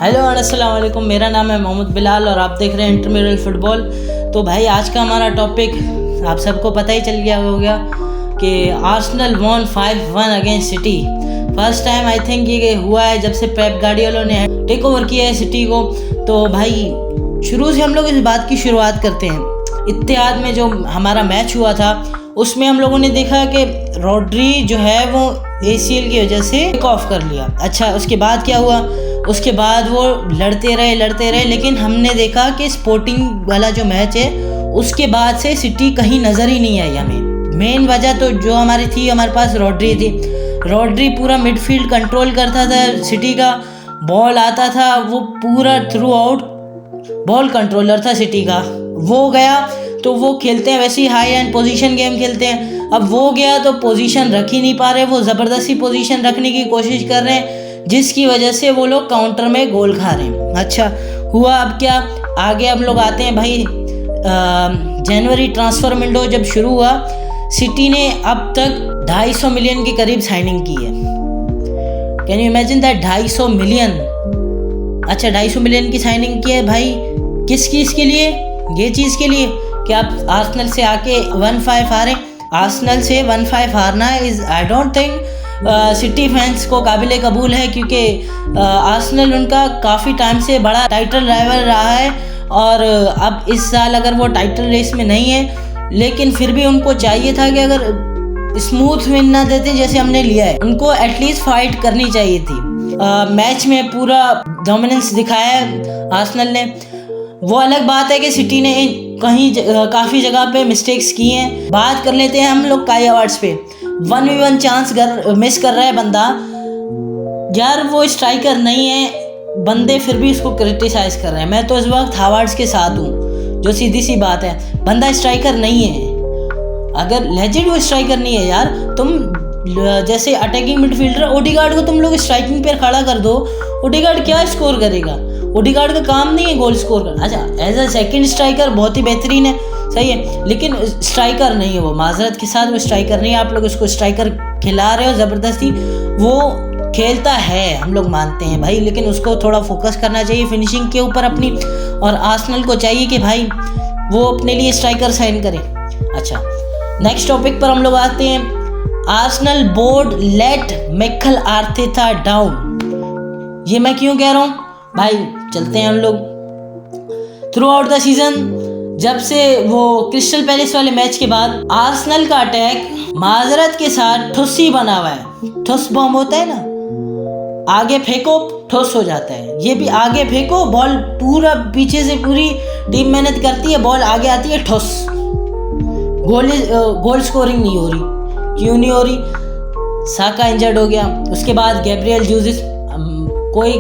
Hello अस्सलाम वालेकुम, मेरा नाम है मोहम्मद बिलाल और आप देख रहे हैं इंटरमिरल फुटबॉल। तो भाई आज का हमारा टॉपिक आप सबको पता ही चल गया होगा कि Arsenal won 5-1 against City. First time I think ये हुआ है जब से पेप गार्डियोला ने टेक ओवर किया है सिटी को। तो भाई शुरू से हम लोग इस बात की शुरुआत करते हैं। इत्तेहाद में जो हमारा मैच हुआ था उसमें हम लोगों ने देखा कि रॉड्री जो है वो ACL की वजह से टेक ऑफ कर लिया। अच्छा, उसके बाद क्या हुआ? उसके बाद वो लड़ते रहे, लेकिन हमने देखा कि स्पोर्टिंग वाला जो मैच है उसके बाद से सिटी कहीं नज़र ही नहीं आई हमें। मेन वजह तो जो हमारी थी, हमारे पास रॉड्री थी। रॉड्री पूरा मिडफील्ड कंट्रोल करता था सिटी का, बॉल आता था, वो पूरा थ्रू आउट बॉल कंट्रोलर था सिटी का। वो गया तो वो खेलते हैं वैसे ही हाई एंड पोजीशन गेम खेलते हैं। अब वो गया तो पोजीशन रख ही नहीं पा रहे, वो ज़बरदस्ती पोजीशन रखने की कोशिश कर रहे हैं जिसकी वजह से वो लोग काउंटर में गोल खा रहे हैं। अच्छा हुआ, अब क्या आगे हम लोग आते हैं भाई। जनवरी ट्रांसफ़र विंडो जब शुरू हुआ, सिटी ने अब तक 250 मिलियन के करीब साइनिंग की है। Can you imagine that? 250 million. अच्छा, 250 मिलियन की साइनिंग की है भाई। किस चीज़ के लिए? ये चीज़ के लिए कि आप आर्सेनल से आके 1-5 हारें। आर्सेनल से 1-5 हारना is I don't think city fans को काबिल कबूल है, क्योंकि आर्सेनल उनका काफ़ी टाइम से बड़ा टाइटल राइवल रहा है। और अब इस साल अगर वो टाइटल रेस में नहीं है, लेकिन फिर भी उनको चाहिए था कि अगर स्मूथ विन ना देते जैसे हमने लिया है, उनको एटलीस्ट फाइट करनी चाहिए थी। मैच में पूरा डोमिनेंस दिखाया है आर्सेनल ने। वो अलग बात है कि सिटी ने कहीं काफ़ी जगह पे मिस्टेक्स की हैं। बात कर लेते हैं हम लोग काई हावर्ट्स पे। 1v1 चांस मिस कर रहा है बंदा यार, वो स्ट्राइकर नहीं है, बंदे फिर भी उसको क्रिटिसाइज़ कर रहे हैं। मैं तो इस वक्त हावर्ट्स के साथ हूँ, जो सीधी सी बात है। बंदा स्ट्राइकर नहीं है, अगर लेजेंड वो स्ट्राइकर नहीं है यार। तुम जैसे अटैकिंग मिडफील्डर ओडेगार्ड को तुम लोग स्ट्राइकिंग पर खड़ा कर दो, ओडेगार्ड क्या स्कोर करेगा? ओडेगार्ड का काम नहीं है गोल स्कोर करना। अच्छा, एज अ सेकंड स्ट्राइकर बहुत ही बेहतरीन है, सही है, लेकिन स्ट्राइकर नहीं है वो। माजरत के साथ वो स्ट्राइकर नहीं है। आप लोग उसको स्ट्राइकर खिला रहे हो ज़बरदस्ती। वो खेलता है, हम लोग मानते हैं भाई, लेकिन उसको थोड़ा फोकस करना चाहिए फिनिशिंग के ऊपर अपनी। और आर्सेनल को चाहिए कि भाई वो अपने लिए स्ट्राइकर साइन करे। अच्छा, नेक्स्ट टॉपिक पर हम लोग आते हैं। Arsenal board let Mikel Arteta down. ये मैं क्यों कह रहा हूँ भाई? चलते हैं हम लोग। थ्रू आउट द सीजन, जब से वो क्रिस्टल पैलेस वाले मैच के बाद आर्सेनल का अटैक माजरत के साथ ठुस्सी बना हुआ है। ठुस बॉम्ब होता है ना, आगे फेंको ठुस हो जाता है। ये भी आगे फेंको, बॉल पूरा पीछे से पूरी टीम मेहनत करती है, बॉल आगे आती है, ठुस। गोल स्कोरिंग नहीं हो रही। क्यों नहीं हो रही? साका इंजर्ड हो गया, उसके बाद गैब्रियल जूजिस कोई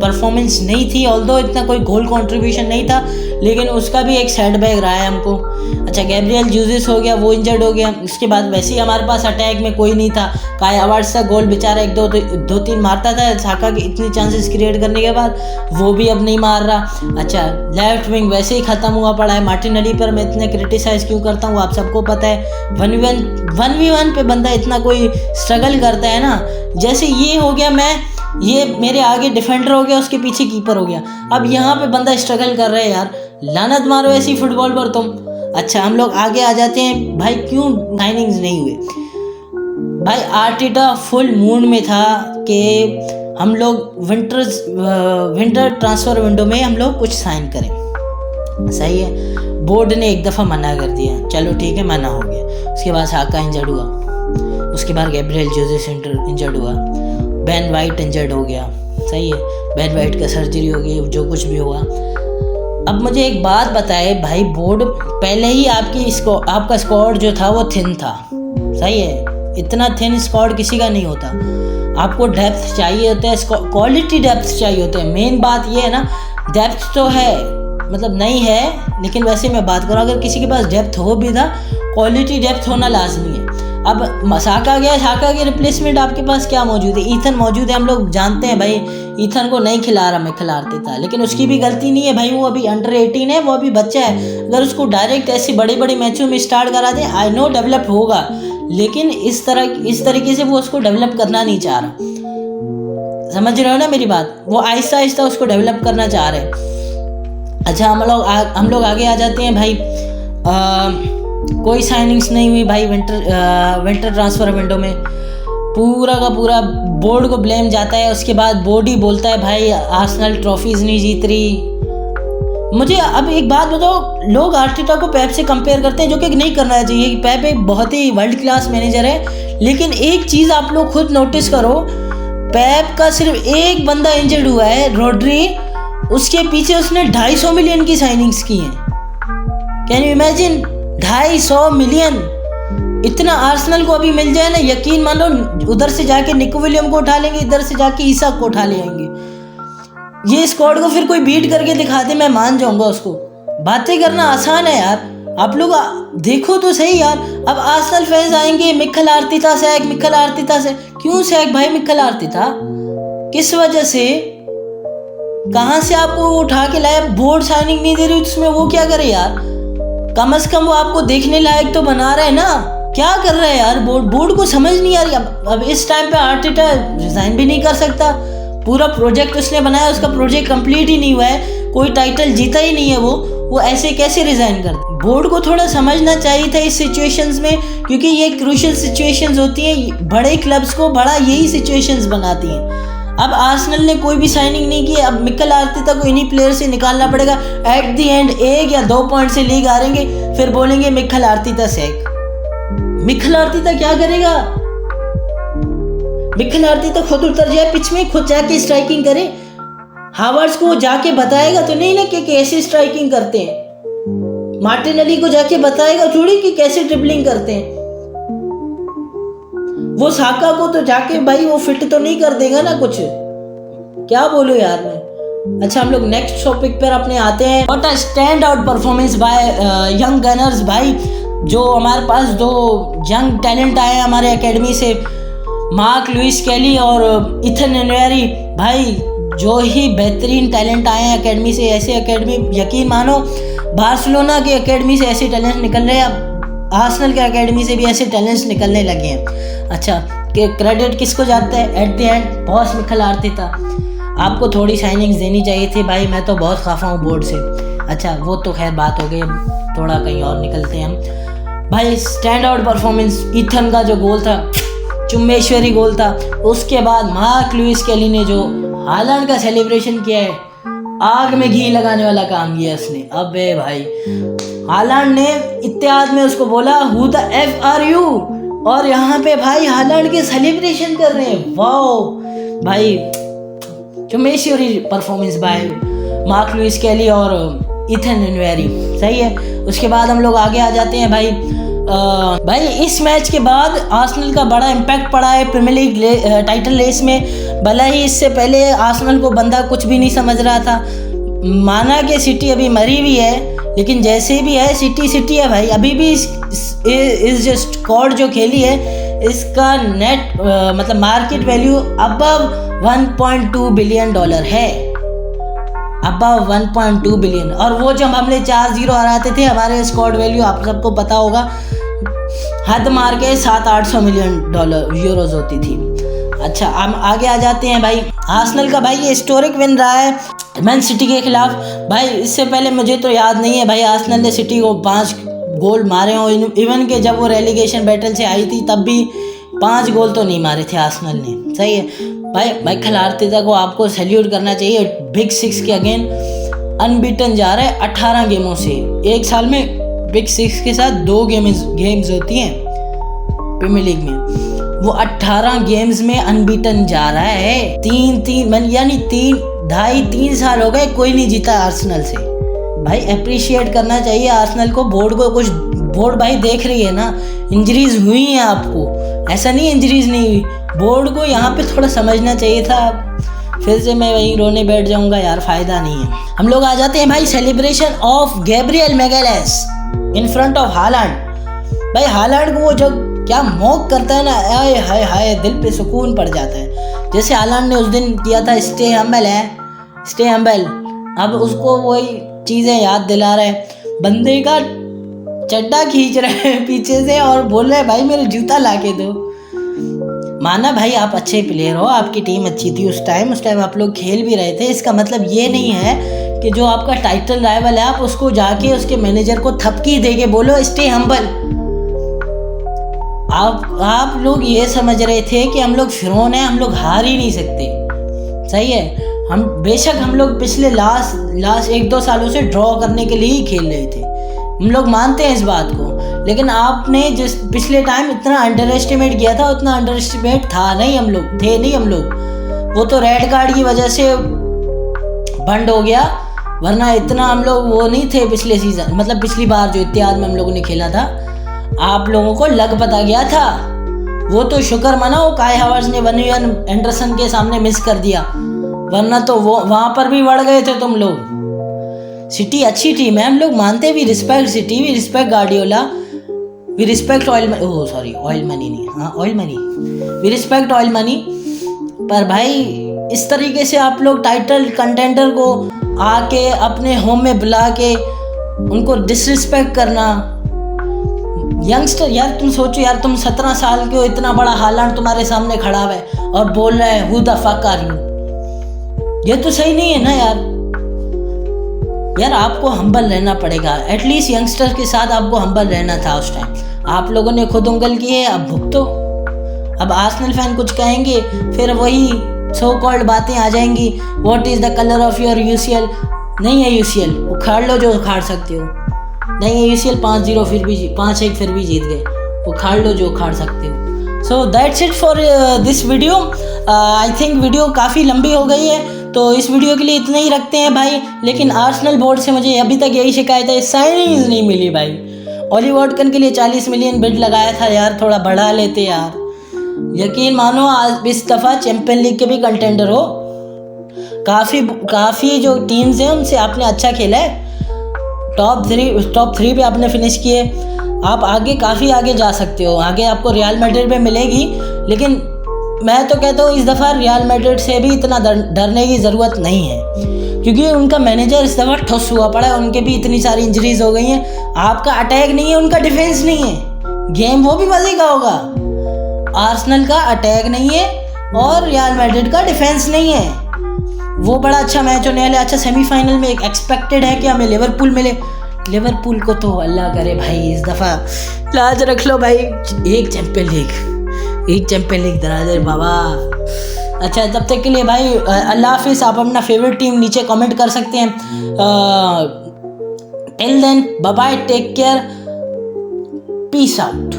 परफॉर्मेंस नहीं थी, ऑल्दो इतना कोई गोल कंट्रीब्यूशन नहीं था, लेकिन उसका भी एक सेटबैक रहा है हमको। अच्छा, गैब्रियल जूजिस हो गया, वो इंजर्ड हो गया। उसके बाद वैसे ही हमारे पास अटैक में कोई नहीं था। काई हावर्ट्स का गोल बेचारा 1-2-3 मारता था, साका के इतनी चांसेस क्रिएट करने के बाद वो भी अब नहीं मार रहा। अच्छा, लेफ्ट विंग वैसे ही ख़त्म हुआ पड़ा है। मार्टिनेली पर मैं इतने क्रिटिसाइज़ क्यों करता हूँ आप सबको पता है। 1v1 पे बंदा इतना कोई स्ट्रगल करता है ना, जैसे ये हो गया, ये मेरे आगे डिफेंडर हो गया, उसके पीछे कीपर हो गया। अब यहाँ पे बंदा स्ट्रगल कर रहा है यार, लानत मारो ऐसी फुटबॉल पर तुम। अच्छा, हम लोग आगे आ जाते हैं भाई। क्यों साइनिंग्स नहीं हुए भाई? आर्टेटा फुल मूड में था कि हम लोग विंटर ट्रांसफ़र विंडो में हम लोग कुछ साइन करें, सही है। बोर्ड ने एक दफ़ा मना कर दिया, चलो ठीक है, मना हो गया। उसके बाद साका इंजर्ड हुआ, उसके बाद गैब्रियल जोसेस इंजर्ड हुआ, बेन वाइट इंजर्ड हो गया, सही है। बेन वाइट का सर्जरी हो गई, जो कुछ भी हुआ। अब मुझे एक बात बताए भाई, बोर्ड पहले ही आपका स्क्वाड जो था वो थिन था, सही है। इतना थिन स्क्वाड किसी का नहीं होता। आपको डेप्थ चाहिए होता है, क्वालिटी डेप्थ चाहिए होता है। मेन बात ये है ना, डेप्थ तो है, मतलब नहीं है, लेकिन वैसे मैं बात करूँ, अगर किसी के पास डेप्थ हो भी था, क्वालिटी डेप्थ होना लाजमी है। अब साका गया, साका के रिप्लेसमेंट आपके पास क्या मौजूद है? ईथन मौजूद है। हम लोग जानते हैं भाई, ईथन को नहीं खिला रहा, मैं खिलाते था, लेकिन उसकी भी गलती नहीं है भाई। वो अभी अंडर 18 है, वो अभी बच्चा है। अगर उसको डायरेक्ट ऐसे बड़े बड़े मैचों में स्टार्ट करा दें, आई नो डेवलप होगा, लेकिन इस तरीके से वो उसको डेवलप करना नहीं चाह रहा। समझ रहे हो ना मेरी बात? वो आहिस्ता आहिस्ता उसको डेवलप करना चाह रहे हैं। अच्छा, हम लोग आगे आ जाते हैं भाई। कोई साइनिंग्स नहीं हुई भाई विंटर ट्रांसफ़र विंडो में। पूरा का पूरा बोर्ड को ब्लेम जाता है। उसके बाद बोर्ड ही बोलता है भाई आर्सेनल ट्रॉफीज़ नहीं जीत रही। मुझे अब एक बात बताओ, लोग आर्टेटा को पेप से कंपेयर करते हैं, जो कि नहीं करना चाहिए। कि पेप एक बहुत ही वर्ल्ड क्लास मैनेजर है, लेकिन एक चीज़ आप लोग खुद नोटिस करो, पेप का सिर्फ एक बंदा इंजर्ड हुआ है, रोड्री। उसके पीछे उसने 250 मिलियन की साइनिंग्स की हैं। Can you imagine? 250 मिलियन इतना आर्सेनल को अभी मिल जाए ना, यकीन मानो उधर से जाके निको विलियम को उठा लेंगे, इधर से जाके ईसाक को उठा ले आएंगे। ये स्क्वाड को फिर कोई बीट करके दिखा दे, मैं मान जाऊंगा उसको। बातें करना आसान है यार, आप लोग देखो तो सही यार। अब आर्सेनल फैंस आएंगे, मिक्खल आर्टेटा सैक, मिक्खल आर्टेटा सैक। क्यों सैक भाई मिक्खल आर्टेटा? किस वजह से? कहाँ से आपको उठा के लाया? बोर्ड साइनिंग नहीं दे रही उसमें, वो क्या करे यार? कम से कम वो आपको देखने लायक तो बना रहे हैं ना। क्या कर रहा है यार? बोर्ड को समझ नहीं आ रही। अब इस टाइम पे आर्टेटा रिजाइन भी नहीं कर सकता। पूरा प्रोजेक्ट उसने बनाया, उसका प्रोजेक्ट कंप्लीट ही नहीं हुआ है, कोई टाइटल जीता ही नहीं है वो ऐसे कैसे रिजाइन कर? बोर्ड को थोड़ा समझना चाहिए था इस सिचुएशंस में, क्योंकि ये क्रूशियल सिचुएशंस होती हैं। बड़े क्लब्स को बड़ा यही सिचुएशंस बनाती हैं। अब आर्सेनल ने कोई भी साइनिंग नहीं की, अब मिक्केल आर्टेटा को इन्हीं प्लेयर से निकालना पड़ेगा। एट दी एंड 1 या 2 पॉइंट से लीग हारेंगे, फिर बोलेंगे मिक्केल आर्टेटा सैक। मिक्केल आर्टेटा क्या करेगा? मिक्केल आर्टेटा खुद उतर जाए पिच में, खुद जाके स्ट्राइकिंग करे। हावर्ड्स को जाके बताएगा तो नहीं ना कि कैसे स्ट्राइकिंग करते हैं। मार्टिनेली को जाके बताएगा थोड़ी कि कैसे ड्रिबलिंग करते हैं। वो साका को तो जाके भाई वो फिट तो नहीं कर देगा ना कुछ। क्या बोलूं यार मैं। अच्छा, हम लोग नेक्स्ट टॉपिक पर अपने आते हैं। What a stand out performance by young Gunners भाई। जो हमारे पास 2 यंग टैलेंट आए हैं हमारे एकेडमी से, मार्क लुइस कैली और इथन एनवेरी भाई, जो ही बेहतरीन टैलेंट आए हैं एकेडमी से। ऐसे एकेडमी, यकीन मानो बार्सिलोना की एकेडमी से ऐसे टैलेंट निकल रहे हैं, अब आर्सेनल के एकेडमी से भी ऐसे टैलेंट्स निकलने लगे हैं। अच्छा, कि क्रेडिट किसको जाता है? At the end boss Mikel Arteta. आपको थोड़ी साइनिंग्स देनी चाहिए थी भाई, मैं तो बहुत खफा हूँ बोर्ड से। अच्छा, वो तो खैर बात हो गई, थोड़ा कहीं और निकलते हैं हम भाई। स्टैंड आउट परफॉर्मेंस, इथन का जो गोल था, चुम्बेश्वरी गोल था। उसके बाद मार्क लुइस कैली ने जो हालैंड का सेलिब्रेशन किया है, आग में घी लगाने वाला काम किया उसने। अबे भाई, हालैंड ने इत्तेहाद में उसको बोला who the F R you, और यहाँ पे भाई हालैंड के सेलिब्रेशन कर रहे हैं। वाओ भाई, चुम्बेश्वरी परफॉर्मेंस बाय मार्क लुइस कैली और इथन एनवेरी, सही है। उसके बाद हम लोग आगे आ जाते हैं भाई। भाई इस मैच के बाद आर्सेनल का बड़ा इम्पैक्ट पड़ा है प्रीमियर लीग टाइटल रेस में। भले ही इससे पहले आर्सेनल को बंदा कुछ भी नहीं समझ रहा था। माना कि सिटी अभी मरी हुई है, लेकिन जैसे भी है सिटी है भाई। अभी भी इस जो स्क्वाड जो खेली है, इसका नेट मतलब मार्केट वैल्यू अबव $1.2 बिलियन है। Above 1.2 billion. और वो जब हमने 4-0 हराते थे, हमारे स्क्वाड वैल्यू आप सबको पता होगा हद मार के 700-800 मिलियन यूरोज होती थी। अच्छा, हम आगे आ जाते हैं भाई। आर्सेनल का भाई ये हिस्टोरिक विन रहा है मैन सिटी के खिलाफ। भाई इससे पहले मुझे तो याद नहीं है भाई आर्सेनल ने सिटी को 5 गोल मारे हो। इवन के जब वो रेलीगेशन बैटल से आई थी तब भी 5 गोल तो नहीं मारे थे आर्सेनल ने, सही है भाई। मिक्केल आर्टेटा को आपको सैल्यूट करना चाहिए। बिग 6 के अगेन अनबीटन जा रहा है 18 गेमों से। एक साल में बिग 6 के साथ 2 गेम्स होती हैं प्रीमियर लीग में, वो 18 गेम्स में अनबीटन जा रहा है। 3 यानी 2.5-3 साल हो गए कोई नहीं जीता आर्सेनल से। भाई अप्रिशिएट करना चाहिए आर्सेनल को। बोर्ड को कुछ, बोर्ड भाई देख रही है ना, इंजरीज हुई हैं आपको, ऐसा नहीं इंजरीज नहीं हुई। बोर्ड को यहाँ पे थोड़ा समझना चाहिए था। फिर से मैं वहीं रोने बैठ जाऊंगा यार, फायदा नहीं है। हम लोग आ जाते हैं भाई celebration of Gabriel Magalhaes in front of Haaland. भाई हालैंड को वो जो क्या मॉक करता है ना, आए हाय हाय, दिल पे सुकून पड़ जाता है। जैसे हालैंड ने उस दिन किया था स्टे हम्बल, अब उसको वही चीज़ें याद दिला रहे हैं। बंदे का चड्डा खींच रहे हैं पीछे से और बोल रहे हैं भाई मेरे जूता ला के दो। माना भाई आप अच्छे प्लेयर हो, आपकी टीम अच्छी थी उस टाइम आप लोग खेल भी रहे थे, इसका मतलब ये नहीं है कि जो आपका टाइटल राइवल है आप उसको जाके उसके मैनेजर को थपकी दे के बोलो स्टे हम्बल। आप लोग ये समझ रहे थे कि हम लोग फिरौन हैं, हम लोग हार ही नहीं सकते। सही है, हम बेशक हम लोग पिछले लास्ट 1-2 सालों से ड्रॉ करने के लिए ही खेल रहे थे, हम लोग मानते हैं इस बात को, लेकिन आपने जिस पिछले टाइम इतना अंडर एस्टिमेट किया था उतना अंडर एस्टिमेट था नहीं, हम लोग वो तो रेड कार्ड की वजह से बंद हो गया, वरना इतना हम लोग वो नहीं थे पिछले सीजन, मतलब पिछली बार जो इत्तेहाद में हम लोगों ने खेला था, आप लोगों को लग पता गया था। वो तो शुक्र मनाओ काई हावर्ट्स ने वनियन एंडरसन के सामने मिस कर दिया, वरना तो वो वहां पर भी बढ़ गए थे तुम लोग। सिटी अच्छी टीम है, हम लोग मानते, we respect City, we respect Guardiola, we respect oil money नहीं, हाँ oil money, we respect oil money. पर भाई इस तरीके से आप लोग टाइटल कंटेंडर को आके अपने होम में बुला के उनको डिसरिस्पेक्ट करना। यंगस्टर यार, तुम सोचो यार, तुम 17 साल के हो, इतना बड़ा हालांड तुम्हारे सामने खड़ा है और बोल रहा है who the fuck are you. ये तो सही नहीं है ना यार, आपको हम्बल रहना पड़ेगा, एटलीस्ट यंगस्टर के साथ आपको हम्बल रहना था उस टाइम। आप लोगों ने खुद उंगल की है, अब भुगतो। अब आर्सेनल फैन कुछ कहेंगे, फिर वही सो कॉल्ड बातें आ जाएंगी, what is the colour of your UCL. नहीं है यूसीएल, उखाड़ लो जो उखाड़ सकते हो। नहीं है यूसीएल, 5-0 फिर भी 5-1 फिर भी जीत गए, उखाड़ लो जो उखाड़ सकते हो। So that's it for this video. I think video काफ़ी लंबी हो गई है, तो इस वीडियो के लिए इतना ही रखते हैं भाई। लेकिन आर्सेनल बोर्ड से मुझे अभी तक यही शिकायत है, साइनिंग्स नहीं मिली भाई। ऑली वाटकिन के लिए 40 मिलियन बिड लगाया था यार, थोड़ा बढ़ा लेते यार। यकीन मानो आज इस दफ़ा चैंपियन लीग के भी कंटेंडर हो, काफ़ी जो टीम्स हैं उनसे आपने अच्छा खेला है, टॉप 3 पे आपने फिनिश किए, आप आगे काफ़ी आगे जा सकते हो, आगे आपको रियल मैड्रिड पे मिलेगी। लेकिन मैं तो कहता हूँ इस दफ़ा रियल मैड्रिड से भी इतना डरने की ज़रूरत नहीं है, क्योंकि उनका मैनेजर इस दफ़ा ठुस हुआ पड़ा है, उनके भी इतनी सारी इंजरीज हो गई हैं। आपका अटैक नहीं है, उनका डिफेंस नहीं है, गेम वो भी मज़े का होगा। आर्सेनल का अटैक नहीं है और रियल मैड्रिड का डिफेंस नहीं है, वो बड़ा अच्छा मैच होने वाला है। अच्छा, सेमीफाइनल में एक एक्सपेक्टेड है कि हमें लिवरपूल मिले, लिवरपूल को तो अल्लाह करे भाई इस दफ़ा लाज रख लो भाई, एक चैंपियन लीग दरा दे बाबा। अच्छा, तब तक के लिए भाई अल्लाह हाफिज़। आप अपना फेवरेट टीम नीचे कमेंट कर सकते हैं। Till then bye bye, take care, peace out.